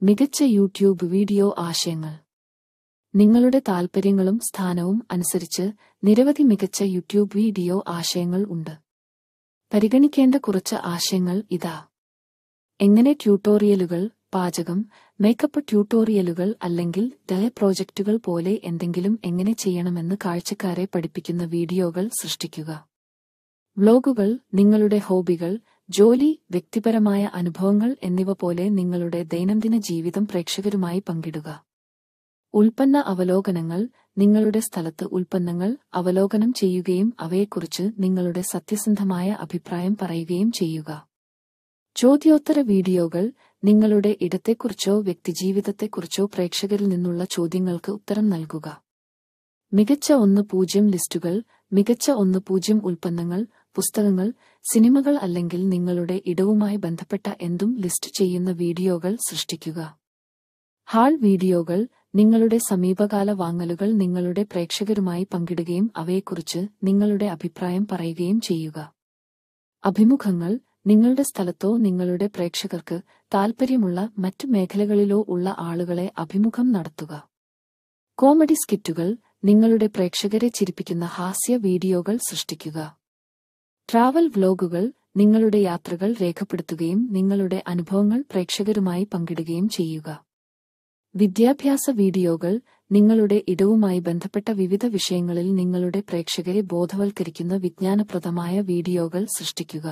മികച്ച YouTube video ആശയങ്ങൾ. നിങ്ങളുടെ താൽപ്പര്യങ്ങളും സ്ഥാനവും അനുസരിച്ച് നിരവധി മികച്ച യൂട്യൂബ് വീഡിയോ ആശയങ്ങൾ ഉണ്ട്. പരിഗണിക്കേണ്ട കുറച്ച് ആശയങ്ങൾ ഇതാ. എങ്ങനെ ട്യൂട്ടോറിയലുകൾ, പാചകം, മേക്കപ്പ് ട്യൂട്ടോറിയലുകൾ അല്ലെങ്കിൽ ഡേ പ്രോജക്റ്റുകൾ പോലെ എന്തെങ്കിലും എങ്ങനെ ചെയ്യണമെന്ന് കാഴ്ചക്കാരെ പഠിപ്പിക്കുന്ന വീഡിയോകൾ സൃഷ്ടിക്കുക. വ്ലോഗുകൾ, നിങ്ങളുടെ ഹോബികൾ, ജോലി, വ്യക്തിപരമായ അനുഭവങ്ങൾ എന്നിവ പോലെ നിങ്ങളുടെ ദൈനംദിന ജീവിതം പ്രേക്ഷകരുമായി പങ്കിടുക. ഉൽപ്പന്ന അവലോകനങ്ങൾ, നിങ്ങളുടെ സ്ഥലത്ത് ഉൽപ്പന്നങ്ങൾ അവലോകനം ചെയ്യുകയും അവയെക്കുറിച്ച് നിങ്ങളുടെ സത്യസന്ധമായ അഭിപ്രായം പറയുകയും ചെയ്യുക. ചോദ്യോത്തര വീഡിയോകൾ, നിങ്ങളുടെ ഇടത്തെക്കുറിച്ചോ വ്യക്തിജീവിതത്തെക്കുറിച്ചോ പ്രേക്ഷകരിൽ നിന്നുള്ള ചോദ്യങ്ങൾക്ക് ഉത്തരം നൽകുക. മികച്ച 1-0 ലിസ്റ്റുകൾ, മികച്ച 1-0 ഉൽപ്പന്നങ്ങൾ, പുസ്തകങ്ങൾ, സിനിമകൾ അല്ലെങ്കിൽ നിങ്ങളുടെ ഇടവുമായി ബന്ധപ്പെട്ട എന്തും ലിസ്റ്റ് ചെയ്യുന്ന വീഡിയോകൾ സൃഷ്ടിക്കുക. ഹാൾ വീഡിയോകൾ, നിങ്ങളുടെ സമീപകാല വാങ്ങലുകൾ നിങ്ങളുടെ പ്രേക്ഷകരുമായി പങ്കിടുകയും അവയെക്കുറിച്ച് നിങ്ങളുടെ അഭിപ്രായം പറയുകയും ചെയ്യുക. അഭിമുഖങ്ങൾ, നിങ്ങളുടെ സ്ഥലത്തോ നിങ്ങളുടെ പ്രേക്ഷകർക്ക് താൽപ്പര്യമുള്ള മറ്റ് മേഖലകളിലോ ഉള്ള ആളുകളെ അഭിമുഖം നടത്തുക. കോമഡി സ്കിറ്റുകൾ, നിങ്ങളുടെ പ്രേക്ഷകരെ ചിരിപ്പിക്കുന്ന ഹാസ്യ വീഡിയോകൾ സൃഷ്ടിക്കുക. ട്രാവൽ വ്ലോഗുകൾ, നിങ്ങളുടെ യാത്രകൾ രേഖപ്പെടുത്തുകയും നിങ്ങളുടെ അനുഭവങ്ങൾ പ്രേക്ഷകരുമായി പങ്കിടുകയും ചെയ്യുക. വിദ്യാഭ്യാസ വീഡിയോകൾ, നിങ്ങളുടെ ഇടവുമായി ബന്ധപ്പെട്ട വിവിധ വിഷയങ്ങളിൽ നിങ്ങളുടെ പ്രേക്ഷകരെ ബോധവൽക്കരിക്കുന്ന വിജ്ഞാനപ്രദമായ വീഡിയോകൾ സൃഷ്ടിക്കുക.